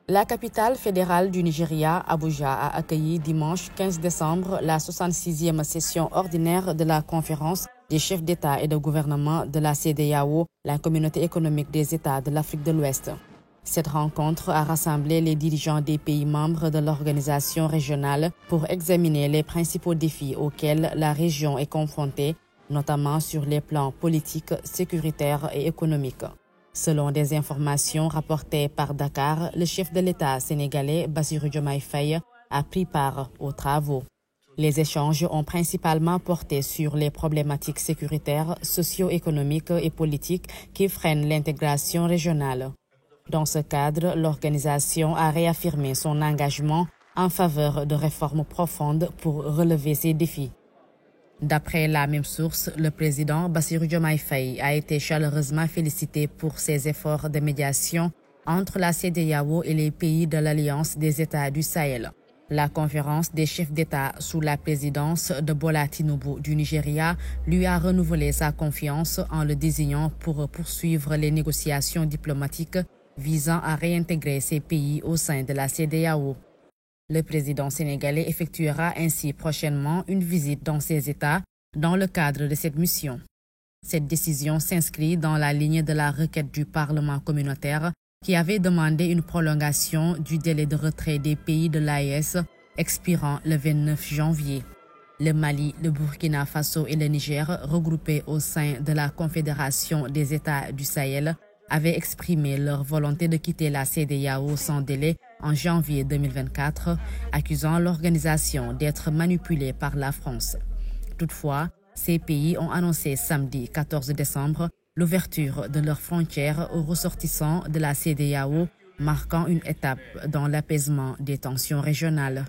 La capitale fédérale du Nigeria, Abuja, a accueilli dimanche 15 décembre la 66e session ordinaire de la conférence des chefs d'État et de gouvernement de la CEDEAO, la communauté économique des États de l'Afrique de l'Ouest. Cette rencontre a rassemblé les dirigeants des pays membres de l'organisation régionale pour examiner les principaux défis auxquels la région est confrontée, notamment sur les plans politiques, sécuritaires et économiques. Selon des informations rapportées par Dakar, le chef de l'État sénégalais Bassirou Diomaye Faye a pris part aux travaux. Les échanges ont principalement porté sur les problématiques sécuritaires, socio-économiques et politiques qui freinent l'intégration régionale. Dans ce cadre, l'organisation a réaffirmé son engagement en faveur de réformes profondes pour relever ces défis. D'après la même source, le président Bassirou Diomaye Faye a été chaleureusement félicité pour ses efforts de médiation entre la CEDEAO et les pays de l'Alliance des États du Sahel. La conférence des chefs d'État sous la présidence de Bola Tinubu du Nigeria lui a renouvelé sa confiance en le désignant pour poursuivre les négociations diplomatiques visant à réintégrer ces pays au sein de la CEDEAO. Le président sénégalais effectuera ainsi prochainement une visite dans ces États dans le cadre de cette mission. Cette décision s'inscrit dans la ligne de la requête du Parlement communautaire qui avait demandé une prolongation du délai de retrait des pays de l'AES expirant le 29 janvier. Le Mali, le Burkina Faso et le Niger, regroupés au sein de la Confédération des États du Sahel, avaient exprimé leur volonté de quitter la CEDEAO sans délai en janvier 2024, accusant l'organisation d'être manipulée par la France. Toutefois, ces pays ont annoncé samedi 14 décembre l'ouverture de leurs frontières aux ressortissants de la CEDEAO, marquant une étape dans l'apaisement des tensions régionales.